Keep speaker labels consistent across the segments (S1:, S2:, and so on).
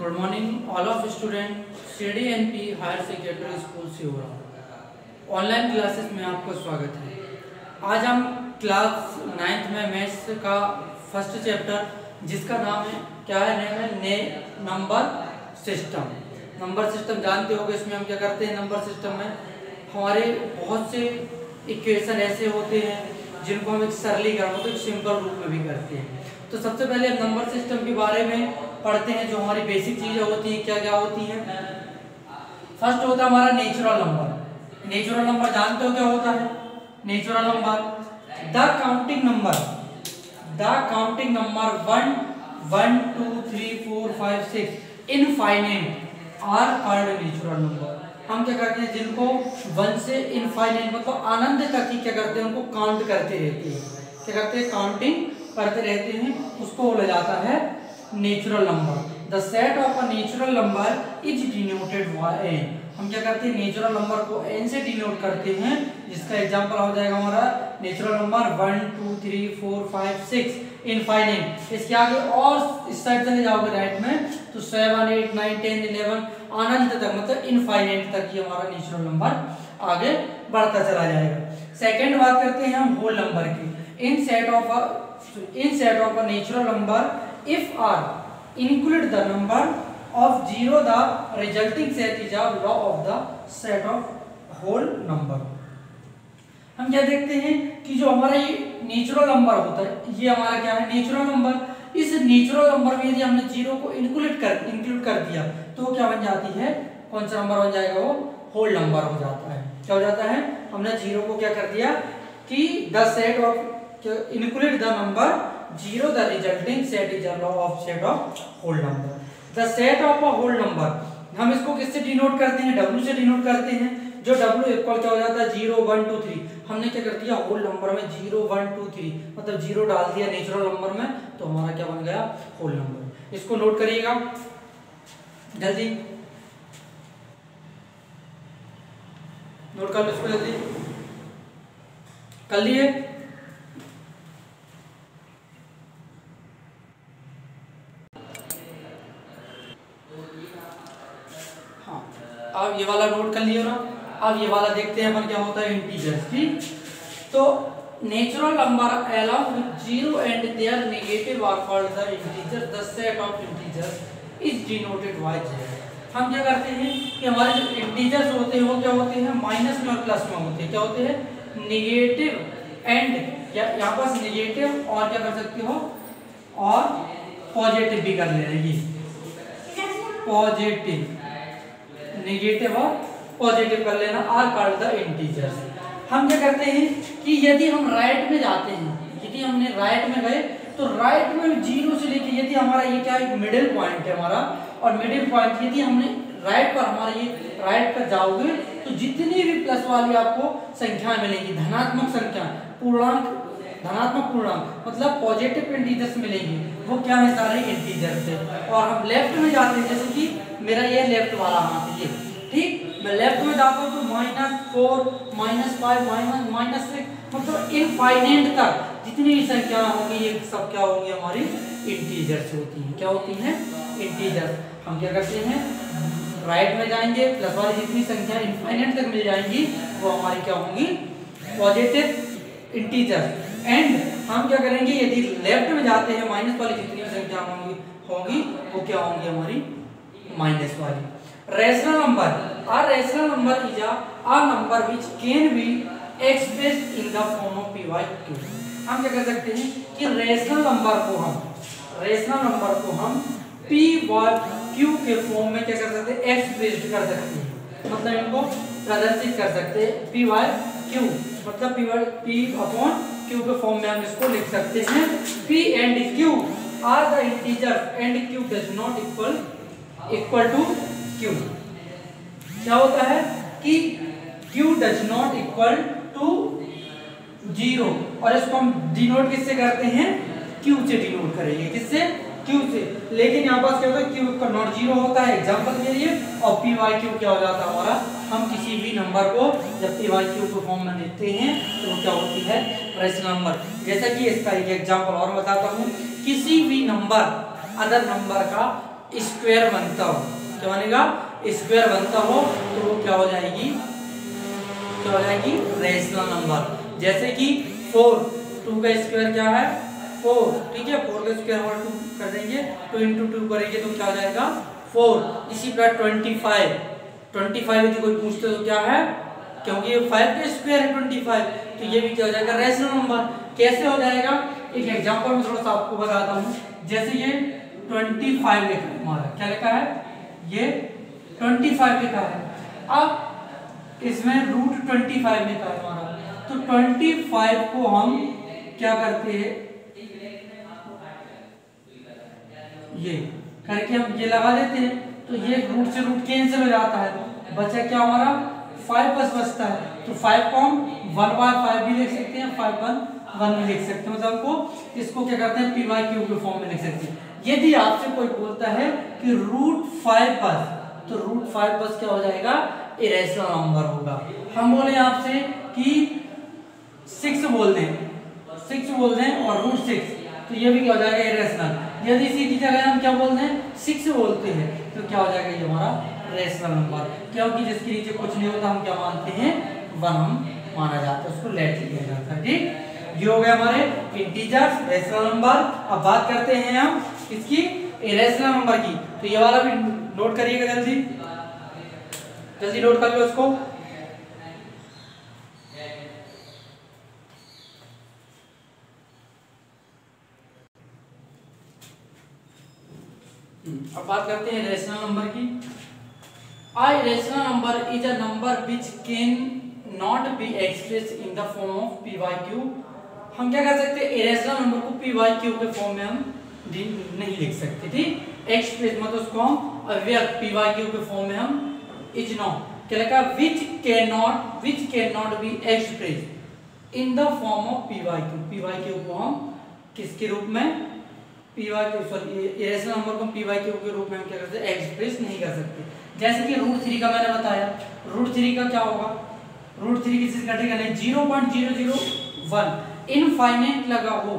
S1: Good morning all of student CDNP higher secondary school Sihora online classes में आपको स्वागत है। आज हम क्लास 9th में मैथ्स का फर्स्ट चैप्टर जिसका नाम है नंबर सिस्टम। नंबर सिस्टम जानते होंगे, इसमें हम क्या करते हैं, नंबर सिस्टम में हमारे बहुत से इक्वेशन ऐसे होते हैं जिनको हम एक सरलीकरण मतलब सिंपल रूप में भी करते हैं। तो सबसे पहले हम नंबर सिस्टम के बारे में पढ़ते हैं। जो हमारी बेसिक चीजें होती हैं क्या क्या होती हैं। फर्स्ट होता है हमारा नेचुरल नंबर। नेचुरल नंबर जानते हो क्या होता है? Natural number the counting number 1 1 2 3 4 5 6 infinite are called natural number. हम क्या करते हैं, जिनको 1 से इनफाइनाइट मतलब अनंत तक ही क्या करते हैं, उनको काउंट करते रहते हैं। क्या करते हैं, काउंटिंग करते रहते हैं, उसको बोला जाता है natural number. The set of a natural number is denoted by n। हम क्या करते हैं, नेचुरल नंबर को n से डिनोट करते हैं, जिसका एग्जांपल हो जाएगा हमारा नेचुरल नंबर 1 2 3 4 5 6 इनफाइनाइट। इसके आगे और इस साइड चले जाओगे राइट में तो 7 8 9 10 11 अनंत तक मतलब इनफाइनाइट तक ये हमारा नेचुरल नंबर आगे बढ़ता चला जाएगा। सेकंड बात करते हैं हम होल नंबर की। इन set of a natural number if r include the number of 0 the resulting set is a law of the set of whole number। हम क्या देखते हैं कि जो हमारा ये नेचुरल नंबर होता है, ये हमारा क्या है, नेचुरल नंबर। इस नेचुरल नंबर में यदि हमने 0 को इंक्लूड कर दिया तो क्या बन जाती है, कौन सा नंबर बन जाएगा, वो होल नंबर हो जाता है। क्या हो जाता है, हमने 0 को क्या कर दिया कि the set of include the number 0 the resulting set is a law of set of whole number। the set of a whole number हम इसको किससे डिनोट करते हैं, w से डिनोट करते हैं। जो w इक्वल क्या हो जाता है 0 1 2 3। हमने क्या कर दिया, होल नंबर में 0 1 2 3 मतलब 0 डाल दिया नेचुरल नंबर में, तो हमारा क्या बन गया, होल नंबर। इसको नोट करिएगा जल्दी, नोट कर लो इसको जल्दी, कर लिए। अब ये वाला नोट कर लियो ना। अब ये वाला देखते हैं अपन क्या होता है, इंटीजर्स। ठीक, तो natural number along with 0 and their negative are called the integers। the set of integers is denoted by 0। हम क्या करते हैं कि हमारे जो इंटीजर्स होते हैं वो क्या होते हैं, माइनस में और प्लस में होते हैं। क्या होते हैं, निगेटिव एंड या यहाँ पास निगेटिव और क्या कर सकते हो, और पॉजिटिव भी कर ले रहे हैं। पॉजिटिव नेगेटिव और पॉजिटिव कर लेना, आर कॉल्ड द इंटीजर्स। हम क्या करते हैं कि यदि हम राइट में जाते हैं, यदि हमने राइट में गए तो राइट में 0 से लेके यदि हमारा ये क्या है, मिडिल पॉइंट है हमारा, और मिडिल पॉइंट यदि हमने राइट पर हमारा ये राइट पर जाओगे तो जितनी भी प्लस वाली आपको संख्या मिलेंगी, धनात्मक संख्या, पूर्णांक, धनात्मक पूर्णांक मतलब पॉजिटिव इंटीजर्स मिलेंगे, वो क्या है, सारे इंटीजर्स है। और हम लेफ्ट में जाते हैं, जैसे कि मेरा ये लेफ्ट वाला हाथ है, ठीक, मैं लेफ्ट में जाता हूँ तो -4 -5 -6 मतलब इनफाइनाइट तक जितनी भी संख्या होंगी ये सब क्या होंगी, हमारी इंटीजर्स होती हैं। क्या होती हैं, इंटीजर्स। हम क्या करते हैं, राइट में जाएंगे, प्लस वाली जितनी संख्या इनफाइनाइट तक मिल जाएंगी वो हमारी क्या होंगी, पॉजिटिव इंटीजर्स। एंड हम क्या करेंगे, यदि लेफ्ट में जाते हैं माइनस वाली जितनी संख्या होंगी वो क्या होंगी, हमारी माइनस वाली। Rational number are rational number is a number which can be expressed in the form of p by q। हम क्या कर सकते हैं कि रेशनल नंबर को हम p by q के फॉर्म में क्या कर सकते हैं, एक्सप्रेस्ड कर सकते हैं, मतलब इनको प्रदर्शित कर सकते हैं। p by q मतलब p upon q के फॉर्म में हम इसको लिख सकते हैं। p and q are the integers and q does not equal to q। क्या होता है कि q does not equal to 0, और इसको हम डिनोट किससे करते हैं, q से डिनोट करेंगे, किससे, q से। लेकिन यहाँ पास क्या होता है, q का नॉट 0 होता है एग्जांपल के लिए, और p by q क्या हो जाता है हमारा, हम किसी भी नंबर को जब p by q के फॉर्म में लिखते हैं तो क्या होती है, रेशनल नंबर। जैसा कि इसका एक एग्जांपल और बताता हूँ, किसी भी नंबर अदर नंबर का स्क्वायर बनता हो, क्या बनेगा, स्क्वायर बनता हो, तो वो क्या हो जाएगी, क्या हो जाएगी, रेशनल नंबर। जैसे कि 4, 2 का स्क्वायर क्या है 4, ठीक है, 4 का स्क्वायर और 2 कर देंगे, 2 इंटू 2 करेंगे तो क्या हो जाएगा 4। इसी प्रकार 25 यदि कोई पूछते तो क्या है, क्योंकि ये 5 का स्क्वायर है 25, तो ये भी क्या हो जाएगा रेशनल नंबर। कैसे हो जाएगा, एक एग्जांपल में थोड़ा सा आपको बताता हूँ। जैसे ये 25 लिखा है हमारा, क्या लिखा है, ये 25 लिखा है, अब इसमें √25 लिखा है हमारा, तो 25 को हम क्या करते हैं, ये करके हम ये लगा देते हैं, तो ये रूट से रूट कैंसिल हो जाता है, बचा क्या हमारा 5 बस बचता है। तो 5 को हम 1/5 भी लिख सकते हैं, 5/1 भी लिख सकते हैं, मतलब हमको इसको क्या करते हैं py³ के फॉर्म में लिख सकते हैं। यदि आपसे कोई बोलता है कि √5 बस, तो √5 बस क्या हो जाएगा, इरेशनल नंबर होगा। हम बोले आपसे कि 6 बोल दें और √6, तो ये भी क्या हो जाएगा इरेशनल। यदि इसी की जगह हम क्या बोलते हैं 6 बोलते हैं, तो क्या हो जाएगा ये हमारा रेशनल नंबर, क्योंकि जिसके नीचे कुछ नहीं होता हम क्या मानते हैं 1 हम माना जाता है, उसको लेट लिया जाता है, ठीक। ये हो गया हमारे इंटीजर्स रेशनल नंबर। अब बात करते हैं हम इसकी इरेशनल नंबर की, तो ये वाला भी नोट करिएगा, जल्दी नोट कर लो उसको। अब बात करते हैं रेशनल नंबर की। Irrational number is a number which can not be express in the form of py³। हम क्या कर सकते हैं, इरेशनल नंबर को py³ के फॉर्म में हम नहीं लिख सकते, ठीक। एक्सप्रेस मतलब उसको हम अव्यक्त py³ के फॉर्म में हम इज नॉट क्या लिखा, which can not be express in the form of py³ को हम किसके रूप में, इरेशनल नंबर को py³ के रूप में हम क्या करते हैं, एक्सप्रेस नहीं कर सकते। जैसे कि √3 का मैंने बताया, √3 का क्या होगा, √3 किसी से घटेगा नहीं, 0.001 इनफाइनाइट लगा हो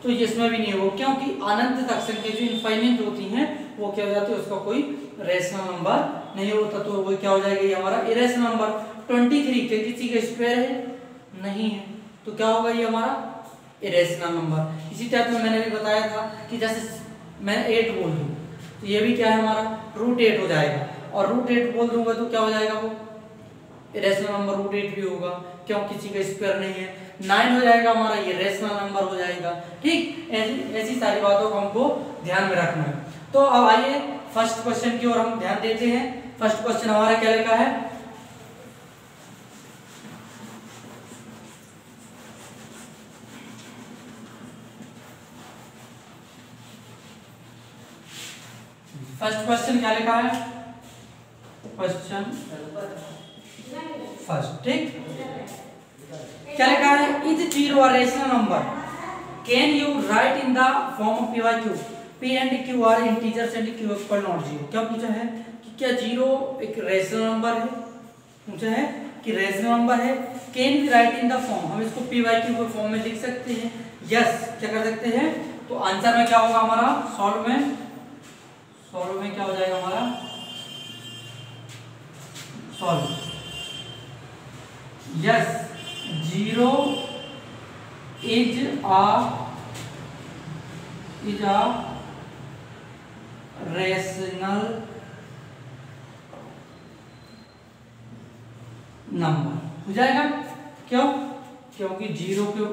S1: तो इसमें भी नहीं हो, क्योंकि अनंत तक संख्या जो इनफाइनाइट होती हैं वो क्या हो जाती है, उसका कोई रेशनल नंबर नहीं होता, तो वो क्या हो जाएगा ये हमारा इरेशनल नंबर। 23 के किसी का स्क्वायर है नहीं है, तो क्या होगा ये हमारा इरेशनल नंबर। इसी टाइप में मैंने भी बताया था कि जैसे मैं 8 बोल दूं तो ये भी क्या है हमारा √8 हो जाएगा, और √8 बोल दूंगा तो क्या हो जाएगा वो इरेशनल नंबर √8 भी होगा, क्यों किसी का स्क्वायर नहीं है। 9 हो जाएगा हमारा, ये रेशनल नंबर हो जाएगा, ठीक। ऐसी सारी बातों को हमको ध्यान में रखना है। तो अब आइए फर्स्ट क्वेश्चन की ओर हम ध्यान देते हैं। फर्स्ट क्वेश्चन हमारा क्या लिखा है, फर्स्ट क्वेश्चन क्या लिखा है, क्वेश्चन फर्स्ट, ठीक। क्या लिखा है, is 0 a rational number, can you write in the form of py³, p and q are integers and q equal not 0। क्या पूछा है कि क्या 0 एक रेशनल नंबर है, पूछा है कि रेशनल नंबर है, can we write in the form, हम इसको py³ के फॉर्म में लिख सकते हैं, यस क्या कर सकते हैं। तो आंसर में क्या होगा हमारा, सॉल्व में क्या हो जाएगा हमारा, solve, yes 0 is a rational number हो जाएगा। क्यों, क्योंकि 0 के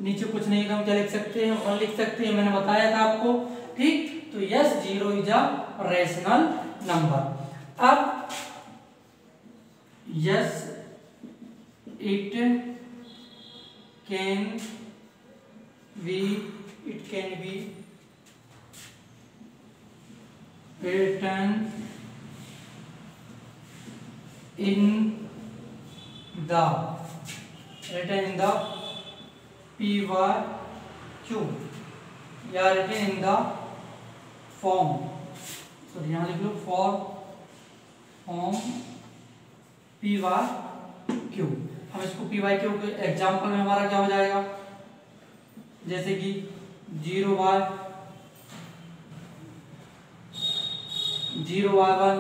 S1: नीचे कुछ नहीं था, हम क्या लिख सकते हैं 1 लिख सकते हैं, मैंने बताया था आपको, ठीक। तो yes 0 is a rational number. अब yes it can be written in the py³ या written in the form, तो यहाँ लिख लो फॉर्म py³। हम इसको py³ के एग्जाम्पल में हमारा क्या हो जाएगा, जैसे कि 0/, 0y1,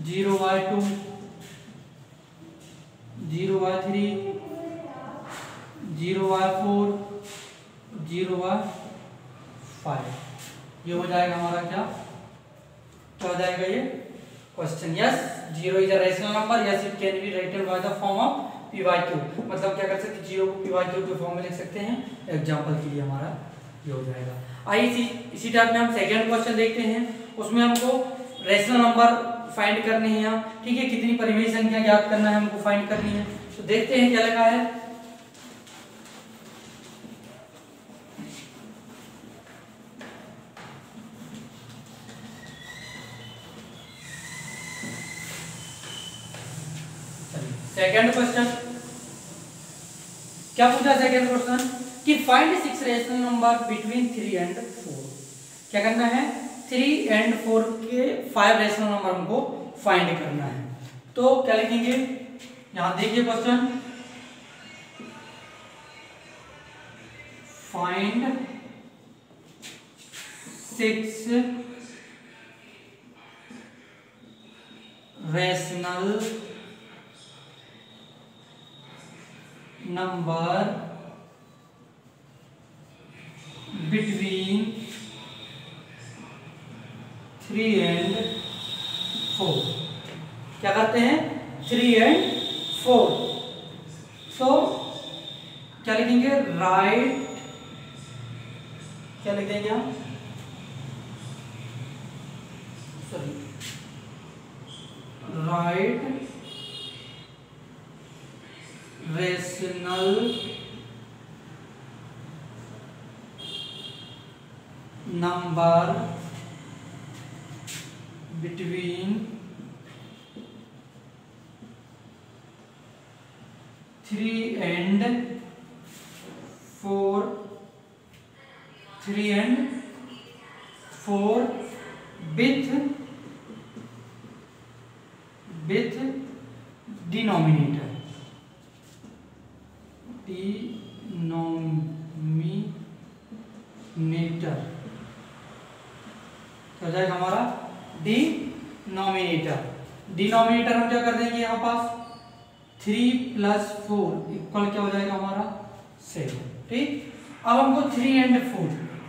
S1: 0y2, 0y3, 0y4, 0y5। ये हो जाएगा हमारा क्या हो जाएगा ये question. Yes, 0 is a rational number, yes it can be written by the form of p/q। मतलब क्या कर सकते हैं, 0 को p/q के फॉर्म में लिख सकते हैं। एग्जांपल के लिए हमारा ये हो जाएगा। आइए इसी टाइप में हम सेकंड क्वेश्चन देखते हैं। उसमें हमको रैशनल नंबर फाइंड करनी है यहाँ, ठीक है। कितनी परिमेय संख्या ज्ञात करना है हमको, फाइंड करनी है। तो देखते हैं क्या लिखा है। सेकंड क्वेश्चन क्या पूछा, सेकंड क्वेश्चन कि find 6 rational number between 3 and 4। क्या करना है, 3 एंड 4 के 5 रैशनल नंबर हमको फाइंड करना है। तो क्या लिखेंगे, यहां देखिए question, find 6 rational number between 3 and 4। क्या करते हैं, 3 एंड 4। तो क्या लिखेंगे, राइट, क्या लिख देंगे हम, sorry, right rational number between 3 and 4 with denominator हो जाएगा हमारा डिनोमिनेटर हम क्या कर देंगे यहाँ पास, 3 + 4 इक्वल क्या हो जाएगा हमारा 7। ठीक, अब हमको 3 एंड 4,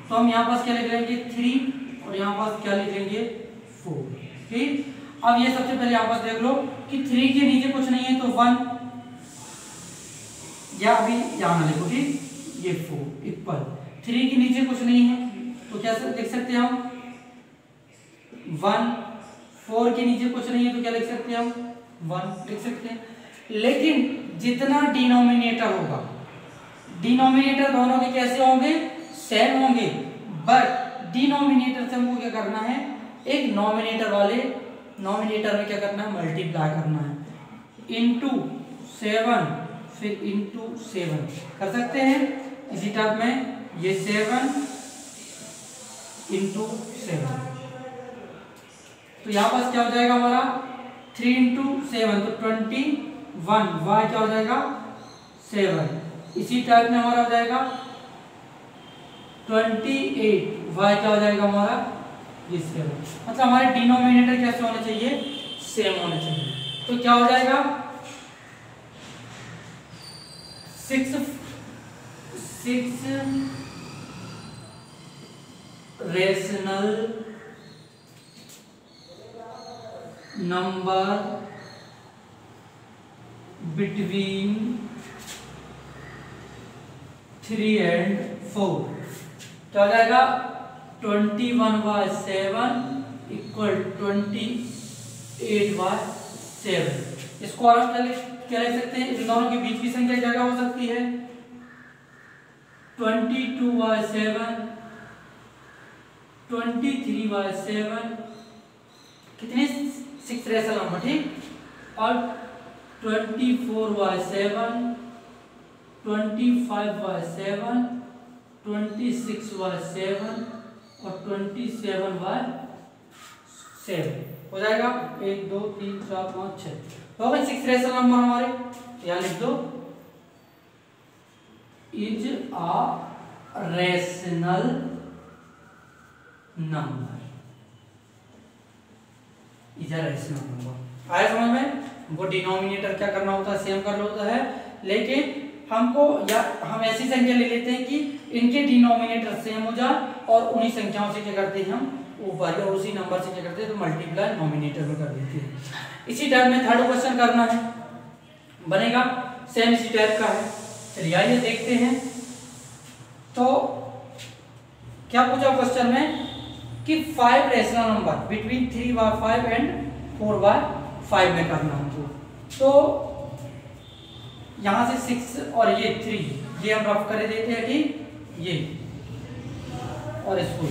S1: तो हम यहाँ पास क्या लिख लेंगे 3 और यहाँ पास क्या लिख लेंगे 4। ठीक, अब ये सबसे पहले यहाँ पास देख लो कि 3 के नीचे कुछ नहीं है तो 1, या अभी यहाँ ना लिखो, ठीक, ये 4 इक्वल 3 के नीचे कुछ नहीं है तो क्या लिख सकते हैं हम 1, 4 के नीचे कुछ नहीं है तो क्या लिख सकते हैं हम 1 लिख सकते हैं। लेकिन जितना डिनोमिनेटर होगा, डिनोमिनेटर दोनों के कैसे होंगे, सेम होंगे, बट डिनोमिनेटर से हमको क्या करना है, एक नोमिनेटर में क्या करना है, मल्टीप्लाई करना है, इनटू 7 फिर इनटू 7 कर सकते हैं। इसी टाइप में ये 7 इनटू 7, तो यहाँ पास क्या हो जाएगा हमारा 3 × 7 तो 21, y क्या हो जाएगा 7। इसी टाइप में हमारा हो जाएगा 28, y क्या हो जाएगा हमारा ये 7। मतलब हमारे डिनोमिनेटर कैसे होने चाहिए, सेम होने चाहिए। तो क्या हो जाएगा 6 रैशनल नंबर बिटवीन 3 एंड 4 क्या हो जाएगा 21/7 इक्वल 28/7। इसको और हम क्या लिख सकते हैं, इन दोनों के बीच की संख्या क्या हो सकती है 22/7, 23/7, कितने 6 रैशनल नंबर, ठीक, और 24/7, 25/7, 26/7 और 27/7 हो जाएगा। 1 2 3 4 5 6 हो गए 6 रैशनल नंबर हमारे। यहाँ लिख दो is a rational number. Is a rational number. आया समझ में? हमको डिनोमिनेटर क्या करना होता है, सेम करना होता है, लेकिन हमको या हम ऐसी संख्या ले लेते हैं कि इनके डिनोमिनेटर सेम हो जाए और उन्हीं संख्याओं से क्या करते हैं हम ऊपर या उसी नंबर से क्या करते हैं तो मल्टीप्लाई नोमिनेटर में कर देते हैं। इसी टाइप में थर्ड क्वेश्चन करना है, बनेगा सेम इसी टाइप का है। चलिए आइए देखते हैं। तो क्या पूछा क्वेश्चन में कि 5 रैशनल नंबर बिटवीन 3/5 एंड 4/5 में करना हमको। तो यहां से 6 और ये 3 ये हम रफ कर देते हैं कि ये और इसको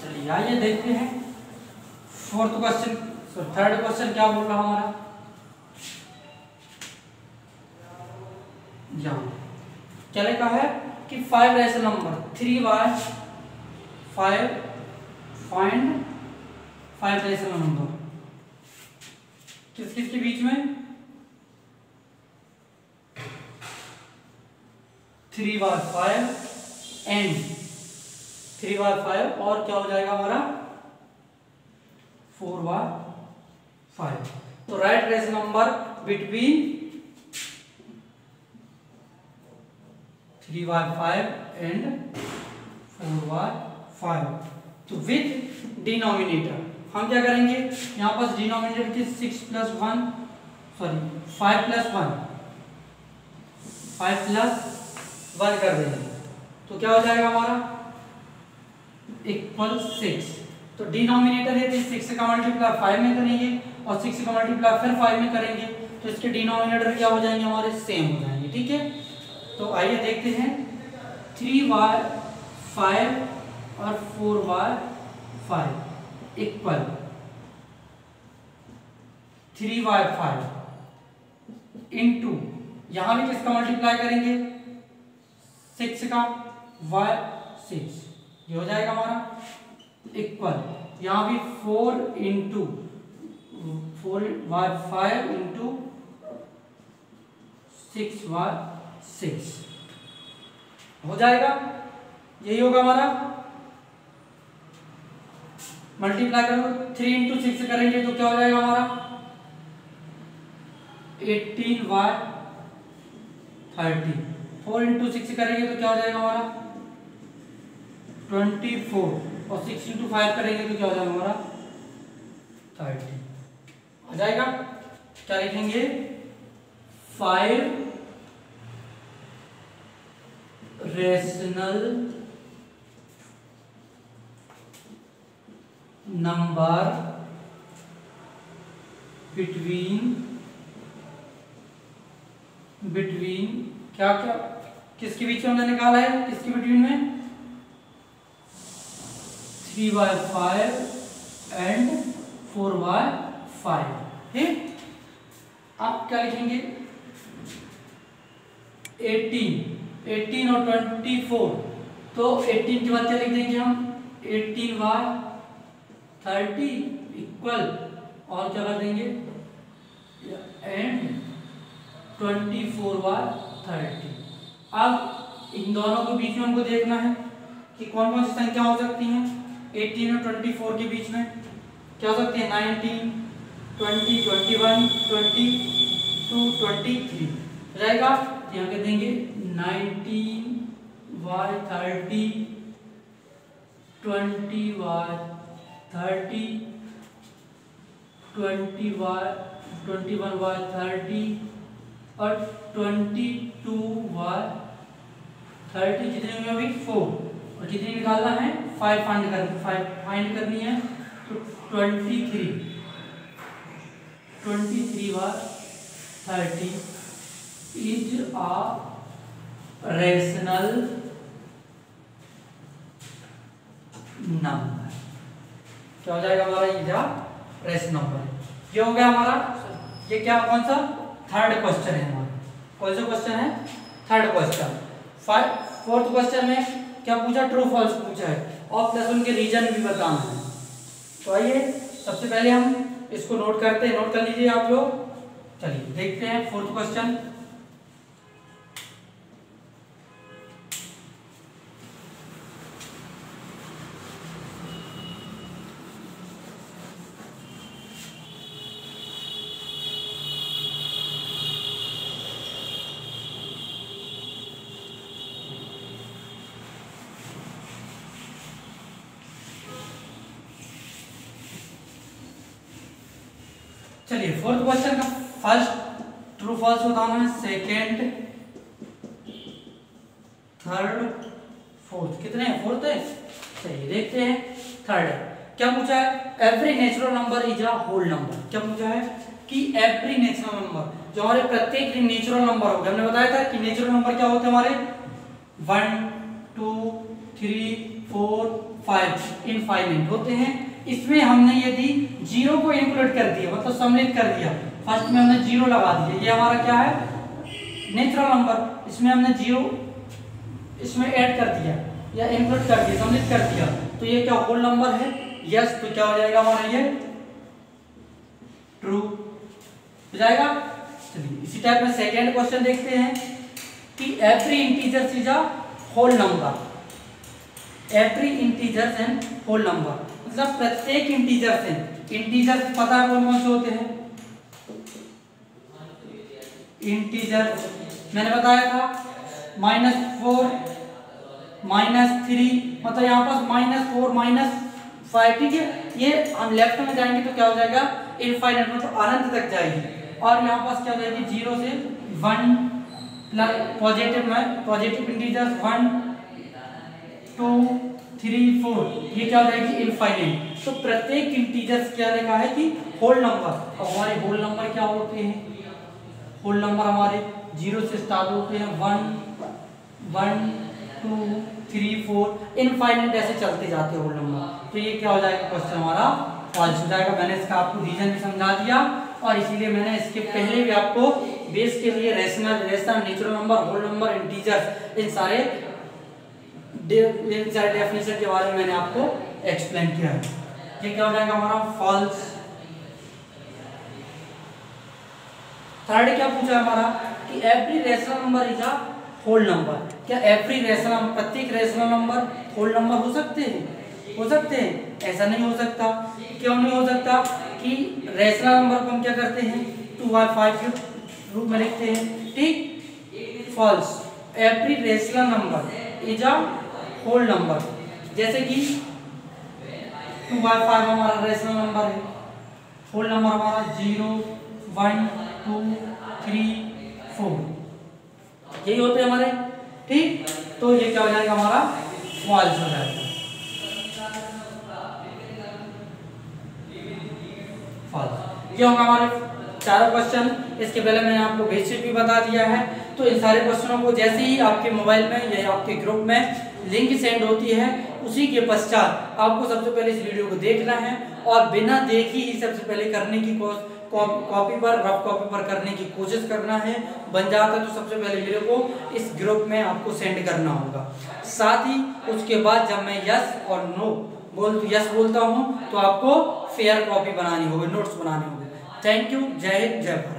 S1: चलिए आइए देखते हैं फोर्थ क्वेश्चन। थर्ड क्वेश्चन क्या बोल रहा हमारा, क्या लिखा है कि 5 rational number 3/5 find 5 rational number किस किस के बीच में 3/5 एंड 3/5 और क्या हो जाएगा हमारा 4/5। तो right rational number between 3/5 and 4/5। तो विथ डिनोमिनेटर हम क्या करेंगे, यहां पास डिनोमिनेटर की 5 + 1 कर देंगे तो क्या हो जाएगा हमारा इक्वल 6। तो डिनोमिनेटर है 6 का मल्टीप्लाई 5 में करेंगे और 6 का मल्टीप्लाई फिर 5 में करेंगे तो इसके डिनोमिनेटर क्या हो जाएंगे हमारे सेम हो जाएंगे। ठीक है, तो आइए देखते हैं 3/5 और 4/5 इक्वल 3/5 इंटू यहां भी किसका मल्टीप्लाई करेंगे 6 का y6 ये हो जाएगा हमारा इक्वल यहां भी 4/5 इंटू 6/6 हो जाएगा। यही होगा हमारा, मल्टीप्लाई करो 3 × 6 करेंगे तो क्या हो जाएगा हमारा 18/30। 4 × 6 करेंगे तो क्या हो जाएगा हमारा 24 और 6 × 5 करेंगे तो क्या हो जाएगा हमारा 30 आ जाएगा। क्या लिखेंगे 5 रैशनल नंबर बिटवीन क्या क्या किसके बीच में हमने निकाला है, किसके बिटवीन में 3/5 एंड 4/5। ठीक, आप क्या लिखेंगे 18 और 24 तो 18 के बाद क्या लिख देंगे हम 18/30 इक्वल और क्या कर देंगे एंड 24/30। अब इन दोनों के बीच में हमको देखना है कि कौन कौन सी संख्या हो सकती हैं 18 और 24 के बीच में क्या हो सकती है 19, 20, 21, 22, 23 हो जाएगा। यहाँ कह देंगे 19/30, 20/30, 21/30 और 22/30 कितने में अभी 4 और कितनी निकालना है 5 फाइंड करनी है तो 23/30 इज अ रैशनल नंबर। क्या हो जाएगा हमारा इज अ रैशनल नंबर। ये हो गया हमारा, ये क्या कौन सा थर्ड क्वेश्चन है हमारा, कौन सा क्वेश्चन है थर्ड क्वेश्चन। फोर्थ क्वेश्चन में क्या पूछा ट्रू फॉल्स पूछा है और प्लस उनके रीजन भी बताना है। तो आइए सबसे पहले हम इसको नोट करते हैं, नोट कर लीजिए आप लोग। चलिए देखते हैं फोर्थ क्वेश्चन। चलिए फोर्थ क्वेश्चन का फर्स्ट ट्रू फॉल्स बताना है, सेकेंड थर्ड फोर्थ, कितने हैं? फोर्थ है। चलिए देखते हैं थर्ड क्या पूछा है, every natural number is a whole number. क्या पूछा है कि एवरी नेचुरल नंबर, जो हमारे प्रत्येक नेचुरल नंबर हो गए, हमने बताया था कि नेचुरल नंबर क्या होते हैं हमारे 1 2 3 4 5 इनफाइनाइट होते हैं। इसमें हमने यदि जीरो को इंक्लूड कर दिया, मतलब सम्मिलित कर दिया, फर्स्ट में हमने जीरो लगा दिया, ये हमारा क्या है नेचुरल नंबर, इसमें हमने जीरो इसमें ऐड कर दिया या इंक्लूड कर दिया, सम्मिलित कर दिया, तो ये क्या होल नंबर है? यस। तो क्या हो जाएगा हमारा ये ट्रू हो जाएगा। चलिए इसी टाइप में सेकेंड क्वेश्चन देखते हैं कि every integers is a whole number. Every integers and whole number मतलब प्रत्येक इंटीजर्स है, इंटीजर्स पता है कौन कौन से होते हैं? इंटीजर्स मैंने बताया था -4 -3, मतलब यहाँ पास -4 -5, ठीक है। ये हम लेफ्ट में जाएंगे तो क्या हो जाएगा इनफाइनाइट, मतलब अनंत तक जाएगी। और यहाँ पास क्या हो जाएगी 0 से 1 प्लस पॉजिटिव में पॉजिटिव इंटीजर्स 1 2 3 4, ये क्या हो जाएगी इनफाइनाइट। तो प्रत्येक इंटीजर्स क्या लिखा है कि होल नंबर। और हमारे होल नंबर क्या होते हैं? होल नंबर हमारे 0 से स्टार्ट होते हैं 1 1 2 3 4 इनफाइनाइट ऐसे चलते जाते हैं होल नंबर। तो ये क्या हो जाएगा क्वेश्चन हमारा फॉल्स हो जाएगा। मैंने इसका आपको रीजन भी समझा दिया और इसीलिए मैंने इसके पहले भी आपको बेस के लिए rational natural number, whole number, integers, इन सारे डेफिनेशन के बारे में मैंने आपको एक्सप्लेन किया है। ये क्या हो जाएगा हमारा फॉल्स। थर्ड क्या पूछा हमारा कि every rational number is a whole number. क्या एवरी रेशनल, प्रत्येक रेशनल नंबर होल नंबर हो सकते हैं? हो सकते हैं? ऐसा नहीं हो सकता। क्यों नहीं हो सकता? कि रेशनल नंबर को हम क्या करते हैं 2/5 के रूप में लिखते हैं, ठीक। False, every rational number is a whole number. जैसे कि 2/5 हमारा रेशनल नंबर है, होल नंबर हमारा 0 1 2 3 4, यही होते हैं हमारे, ठीक। तो ये क्या हो जाएगा हमारा फॉल्स हो जाएगा, फॉल्स। ये होगा हमारे चारों क्वेश्चन। इसके पहले मैंने आपको बेसिक भी बता दिया है। तो इन सारे क्वेश्चनों को जैसे ही आपके मोबाइल में या आपके ग्रुप में लिंक सेंड होती है, उसी के पश्चात आपको सबसे पहले इस वीडियो को देखना है और बिना देखी ही सबसे पहले करने की कॉपी पर, रफ कॉपी पर करने की कोशिश करना है। बन जाता है तो सबसे पहले वीडियो को इस ग्रुप में आपको सेंड करना होगा। साथ ही उसके बाद जब मैं यस और नो यस बोलता हूँ तो आपको फेयर कॉपी बनानी होगी, नोट्स बनाने होंगे। Thank you. जय हिंद, जय भारत।